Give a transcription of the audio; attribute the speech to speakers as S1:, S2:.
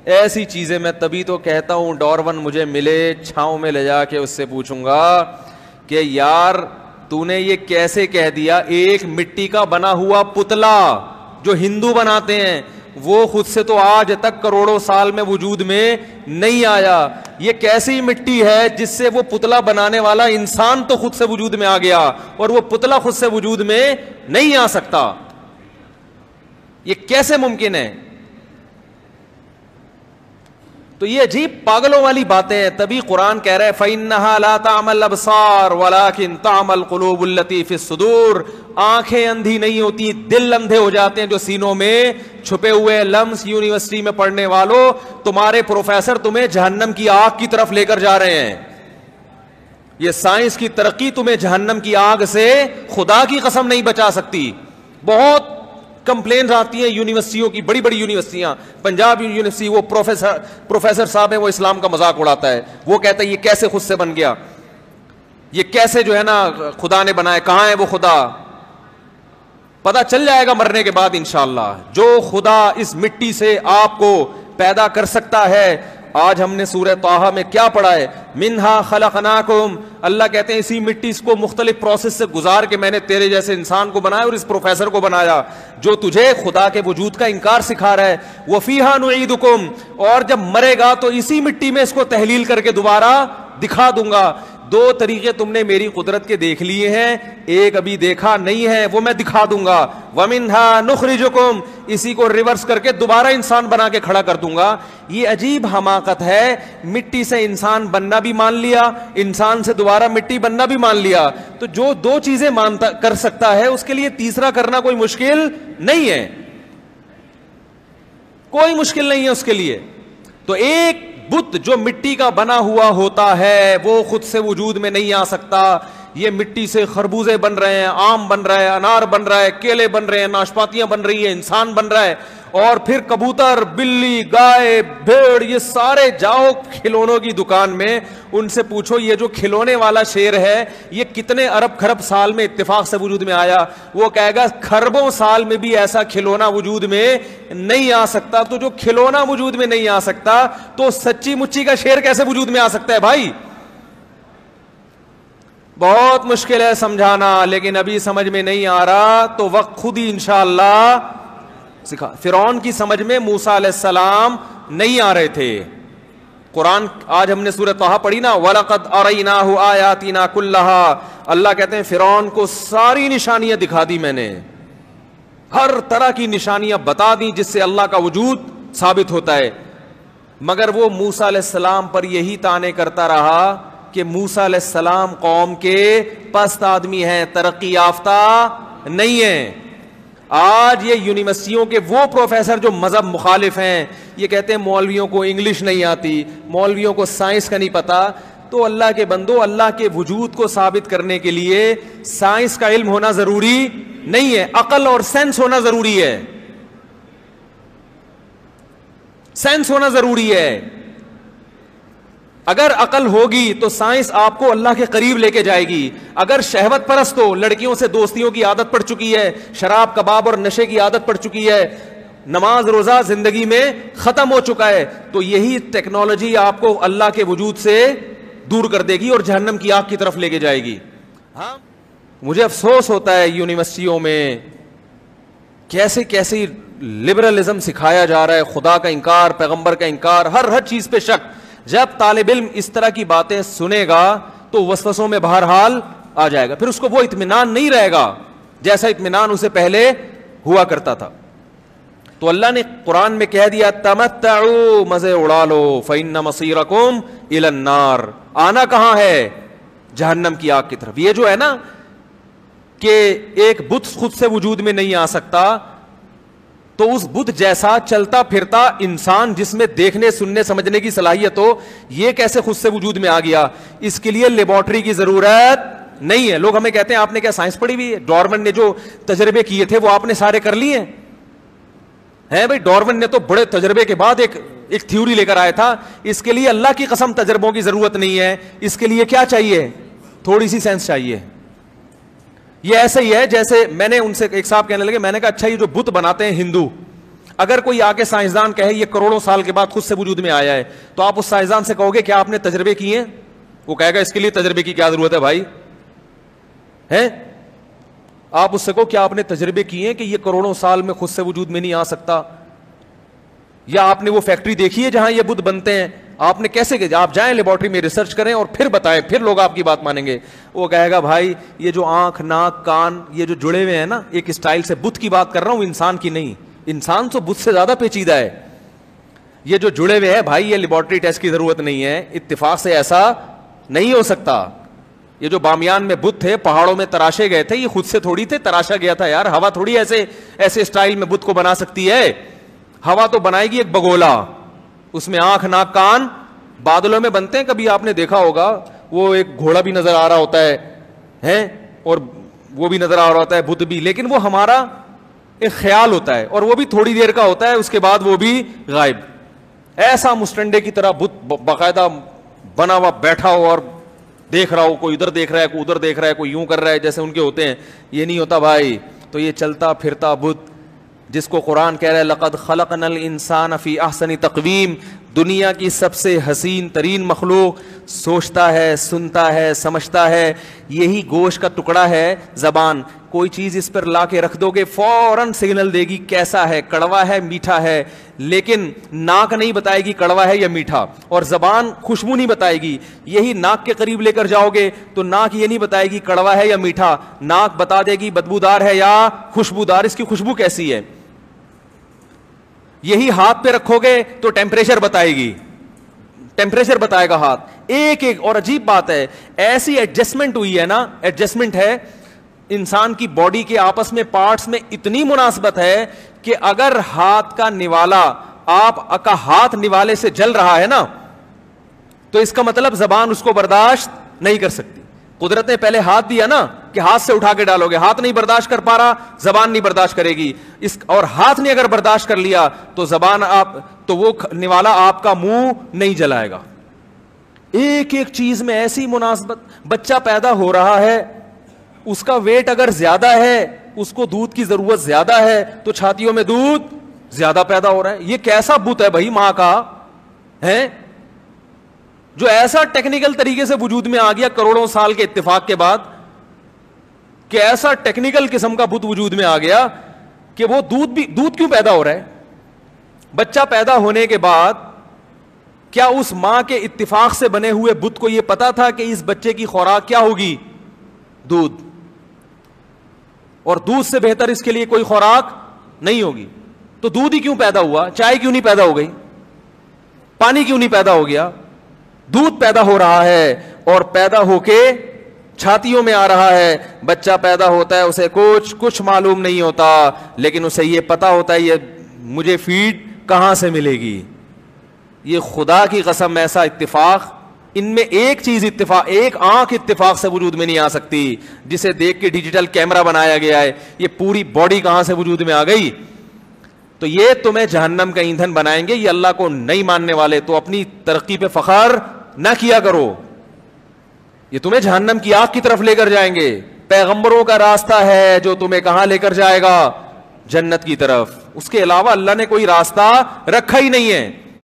S1: ایسی چیزیں میں تبھی تو کہتا ہوں ڈارون مجھے ملے, چھاؤں میں لے جا کے اس سے پوچھوں گا کہ یار تو نے یہ کیسے کہہ دیا ایک مٹی کا بنا ہوا پتلا جو ہندو بناتے ہیں وہ خود سے تو آج تک کروڑوں سال میں وجود میں نہیں آیا, یہ کیسی مٹی ہے جس سے وہ پتلا بنانے والا انسان تو خود سے وجود میں آ گیا اور وہ پتلا خود سے وجود میں نہیں آ سکتا؟ یہ کیسے ممکن ہے؟ تو یہ عجیب پاگلوں والی باتیں ہیں. تبھی قرآن کہہ رہا ہے فَإِنَّهَا لَا تَعْمَى الْأَبْصَارُ وَلَكِنْ تَعْمَى الْقُلُوبُ الَّتِي فِي الصُّدُورِ. آنکھیں اندھی نہیں ہوتی, دل اندھے ہو جاتے ہیں جو سینوں میں چھپے ہوئے. لمس یونیورسٹی میں پڑھنے والوں, تمہارے پروفیسر تمہیں جہنم کی آگ کی طرف لے کر جا رہے ہیں. یہ سائنس کی ترقی تمہیں جہنم کی آگ سے خدا کی قسم نہیں بچا سکتی. بہت کمپلینز آتی ہیں یونیورسٹیوں کی, بڑی بڑی یونیورسٹیاں, پنجاب یونیورسٹی, وہ پروفیسر صاحب ہیں وہ اسلام کا مذاق اڑاتا ہے. وہ کہتا ہے یہ کیسے خود سے بن گیا, یہ کیسے جو ہے نا خدا نے بنایا, کہاں ہے وہ خدا؟ پتہ چل جائے گا مرنے کے بعد انشاءاللہ. جو خدا اس مٹی سے آپ کو پیدا کر سکتا ہے. آج ہم نے سورہ طٰہٰ میں کیا پڑھا ہے؟ منہا خلقناکم. اللہ کہتے ہیں اسی مٹی کو مختلف پروسیس سے گزار کے میں نے تیرے جیسے انسان کو بنایا اور اس پروفیسر کو بنایا جو تجھے خدا کے وجود کا انکار سکھا رہا ہے. وفیہا نعیدکم, اور جب مرے گا تو اسی مٹی میں اس کو تحلیل کر کے دوبارہ دکھا دوں گا. دو طریقے تم نے میری قدرت کے دیکھ لیے ہیں, ایک ابھی دیکھا نہیں ہے, وہ میں دکھا دوں گا. وَمِنْهَا نُخْرِجُكُمْ, اسی کو ریورس کر کے دوبارہ انسان بنا کے کھڑا کر دوں گا. یہ عجیب حماقت ہے, مٹی سے انسان بننا بھی مان لیا, انسان سے دوبارہ مٹی بننا بھی مان لیا. تو جو دو چیزیں کر سکتا ہے اس کے لیے تیسرا کرنا کوئی مشکل نہیں ہے, کوئی مشکل نہیں ہے اس کے لیے. تو ایک بت جو مٹی کا بنا ہوا ہوتا ہے وہ خود سے وجود میں نہیں آ سکتا. یہ مٹی سے خربوزے بن رہے ہیں, آم بن رہا ہے, انار بن رہا ہے, کیلے بن رہے ہیں, ناشپاتیاں بن رہی ہیں, انسان بن رہا ہے, اور پھر کبوتر, بلی, گائے, بھیڑ, یہ سارے جاؤ کھلونوں کی دکان میں ان سے پوچھو یہ جو کھلونے والا شیر ہے یہ کتنے ارب کھرب سال میں اتفاق سے وجود میں آیا؟ وہ کہے گا کھربوں سال میں بھی ایسا کھلونا وجود میں نہیں آ سکتا. تو جو کھلونا وجود میں نہیں آ سکتا تو سچی مچی کا شیر کیسے وجود میں آ سکتا ہے بھائی؟ بہت مشکل ہے سمجھانا, لیکن ابھی سمجھ میں نہیں آ رہا تو وقت خود ہی انشاءاللہ سکھا. فرعون کی سمجھ میں موسیٰ علیہ السلام نہیں آ رہے تھے. قرآن آج ہم نے سورہ طٰہٰ پڑھی نا, وَلَقَدْ أَرَيْنَاهُ آيَاتِنَا كُلَّهَا. اللہ کہتے ہیں فرعون کو ساری نشانیاں دکھا دی میں نے, ہر طرح کی نشانیاں بتا دی جس سے اللہ کا وجود ثابت ہوتا ہے. مگر وہ موسیٰ علیہ السلام پر یہی طعنے کرتا رہا کہ موسیٰ علیہ السلام قوم کے پست آدمی ہیں, ترقی یافتہ نہیں ہیں. آج یہ یونیورسٹیوں کے وہ پروفیسر جو مذہب مخالف ہیں یہ کہتے ہیں مولویوں کو انگلش نہیں آتی, مولویوں کو سائنس کا نہیں پتا. تو اللہ کے بندو, اللہ کے وجود کو ثابت کرنے کے لیے سائنس کا علم ہونا ضروری نہیں ہے, عقل اور سینس ہونا ضروری ہے. سینس ہونا ضروری ہے. اگر عقل ہوگی تو سائنس آپ کو اللہ کے قریب لے کے جائے گی. اگر شہوت پرست ہو, لڑکیوں سے دوستیوں کی عادت پڑ چکی ہے, شراب کباب اور نشے کی عادت پڑ چکی ہے, نماز روزہ زندگی میں ختم ہو چکا ہے, تو یہی ٹیکنالوجی آپ کو اللہ کے وجود سے دور کر دے گی اور جہنم کی آگ کی طرف لے کے جائے گی. ہاں مجھے افسوس ہوتا ہے یونیورسٹیوں میں کیسے کیسی لبرلزم سکھایا جا رہا ہے, خدا کا انکار, پیغمبر کا انکار, ہر چیز پہ شک. جب طالب علم اس طرح کی باتیں سنے گا تو وسوسوں میں بہرحال آ جائے گا, پھر اس کو وہ اطمینان نہیں رہے گا جیسا اطمینان اسے پہلے ہوا کرتا تھا. تو اللہ نے قرآن میں کہہ دیا تمتعوا, مزے اڑا لو, فإن مصيركم إلى النار. آنا کہاں ہے؟ جہنم کی آگ کی طرف. یہ جو ہے نا کہ ایک بت خود سے وجود میں نہیں آ سکتا, تو اس بت جیسا چلتا پھرتا انسان جس میں دیکھنے سننے سمجھنے کی صلاحیت ہو, یہ کیسے خود سے وجود میں آ گیا؟ اس کے لیے لیبارٹری کی ضرورت نہیں ہے. لوگ ہمیں کہتے ہیں آپ نے کیا سائنس پڑھی ہوئی ہے؟ ڈارون نے جو تجربے کیے تھے وہ آپ نے سارے کر لیے ہیں بھائی. ڈارون نے تو بڑے تجربے کے بعد ایک تھیوری لے کر آیا تھا. اس کے لیے اللہ کی قسم تجربوں کی ضرورت نہیں ہے. اس کے لیے کیا چاہیے؟ تھوڑی سی سینس چاہیے. یہ ایسا ہی ہے جیسے میں نے ان سے ایک صاحب کہنے لگے, میں نے کہا اچھا یہ جو بت بناتے ہیں ہندو, اگر کوئی آ کے سائنسدان کہے یہ کروڑوں سال کے بعد خود سے وجود میں آیا ہے, تو آپ اس سائنسدان سے کہو گے کیا آپ نے تجربے کیے ہیں؟ وہ کہے گا اس کے لیے تجربے کی کیا ضرورت ہے بھائی, ہیں؟ آپ اس سے کہو کیا آپ نے تجربے کیے ہیں کہ یہ کروڑوں سال میں خود سے وجود میں نہیں آ سکتا, یا آپ نے وہ فیکٹری دیکھی ہے جہاں یہ بت بنتے ہیں, آپ نے کیسے کہ آپ جائیں لیبارٹری میں ریسرچ کریں اور پھر بتائیں, پھر لوگ آپ کی بات مانیں گے. وہ کہے گا بھائی یہ جو آنکھ ناک کان یہ جو جڑے ہوئے ہیں نا ایک اسٹائل سے, بت کی بات کر رہا ہوں انسان کی نہیں, انسان تو بت سے زیادہ پیچیدہ ہے. یہ جو جڑے ہوئے ہیں بھائی یہ لیبارٹری ٹیسٹ کی ضرورت نہیں ہے, اتفاق سے ایسا نہیں ہو سکتا. یہ جو بامیان میں بت تھے پہاڑوں میں تراشے گئے تھے, یہ خود سے تھوڑی تھے تراشا گیا تھا یار, ہوا تھوڑی ایسے اسٹائل میں بت کو بنا سکتی ہے. ہوا تو بنائے گی ایک بگولا, اس میں آنکھ ناک کان, بادلوں میں بنتے ہیں, کبھی آپ نے دیکھا ہوگا وہ ایک گھوڑا بھی نظر آ رہا ہوتا ہے ہیں, اور وہ بھی نظر آ رہا ہوتا ہے بت بھی, لیکن وہ ہمارا ایک خیال ہوتا ہے اور وہ بھی تھوڑی دیر کا ہوتا ہے, اس کے بعد وہ بھی غائب. ایسا مسٹنڈے کی طرح بت باقاعدہ بنا ہوا بیٹھا ہو اور دیکھ رہا ہو, کوئی ادھر دیکھ رہا ہے کوئی ادھر دیکھ رہا ہے, کوئی یوں کر رہا ہے جیسے ان کے ہوتے ہیں, یہ نہیں ہوتا بھائی. تو یہ چلتا پھرتا بت جس کو قرآن کہہ رہا ہے لقد خلقنا الانسان فی احسن تقویم, دنیا کی سب سے حسین ترین مخلوق, سوچتا ہے سنتا ہے سمجھتا ہے, یہی گوشت کا ٹکڑا ہے زبان. کوئی چیز اس پر لا کے رکھ دو گے فوراً سگنل دے گی کیسا ہے, کڑوا ہے میٹھا ہے, لیکن ناک نہیں بتائے گی کڑوا ہے یا میٹھا, اور زبان خوشبو نہیں بتائے گی. یہی ناک کے قریب لے کر جاؤ گے تو ناک یہ نہیں بتائے گی کڑوا ہے یا میٹھا, ناک بتا دے گی بدبودار ہے یا خوشبودار, اس کی خوشبو کیسی ہے. یہی ہاتھ پہ رکھو گے تو ٹیمپریچر بتائے گی, ٹیمپریچر بتائے گا ہاتھ ایک ایک. اور عجیب بات ہے ایسی ایڈجسٹمنٹ ہوئی ہے نا, ایڈجسٹمنٹ ہے انسان کی باڈی کے آپس میں پارٹس میں اتنی مناسبت ہے کہ اگر ہاتھ کا نوالا آپ کا ہاتھ نوالے سے جل رہا ہے نا تو اس کا مطلب زبان اس کو برداشت نہیں کر سکتی. قدرت نے پہلے ہاتھ دیا نا کہ ہاتھ سے اٹھا کے ڈالو گے, ہاتھ نہیں برداشت کر پا رہا زبان نہیں برداشت کرے گی, اور ہاتھ نے اگر برداشت کر لیا تو زبان آپ تو وہ نوالا آپ کا منہ نہیں جلائے گا. ایک ایک چیز میں ایسی مناسبت. بچہ پیدا ہو رہا ہے, اس کا ویٹ اگر زیادہ ہے, اس کو دودھ کی ضرورت زیادہ ہے تو چھاتیوں میں دودھ زیادہ پیدا ہو رہا ہے. یہ کیسا بت ہے بھائی ماں کا ہے جو ایسا ٹیکنیکل طریقے سے وجود میں آ گیا کروڑوں سال کے اتفاق کے بعد, کہ ایسا ٹیکنیکل قسم کا بت وجود میں آ گیا کہ وہ دودھ کیوں پیدا ہو رہا ہے. بچہ پیدا ہونے کے بعد کیا اس ماں کے اتفاق سے بنے ہوئے بت کو یہ پتا تھا کہ اس بچے کی خوراک کیا ہوگی؟ دودھ, اور دودھ سے بہتر اس کے لیے کوئی خوراک نہیں ہوگی. تو دودھ ہی کیوں پیدا ہوا؟ چائے کیوں نہیں پیدا ہو گئی؟ پانی کیوں نہیں پیدا ہو گیا؟ دودھ پیدا ہو رہا ہے اور پیدا ہو کے چھاتیوں میں آ رہا ہے. بچہ پیدا ہوتا ہے اسے کچھ معلوم نہیں ہوتا, لیکن اسے یہ پتا ہوتا ہے یہ مجھے فیڈ کہاں سے ملے گی. یہ خدا کی قسم ایسا اتفاق, ان میں ایک چیز اتفاق, ایک آنکھ اتفاق سے وجود میں نہیں آ سکتی جسے دیکھ کے ڈیجیٹل کیمرہ بنایا گیا ہے. یہ پوری باڈی کہاں سے وجود میں آ گئی؟ تو یہ تمہیں جہنم کا ایندھن بنائیں گے. یہ اللہ کو نہیں ماننے والے تو اپنی ترقی پہ فخر نہ کیا کرو, یہ تمہیں جہنم کی آگ کی طرف لے کر جائیں گے. پیغمبروں کا راستہ ہے جو تمہیں کہاں لے کر جائے گا؟ جنت کی طرف. اس کے علاوہ اللہ نے کوئی راستہ رکھا ہی نہیں ہے.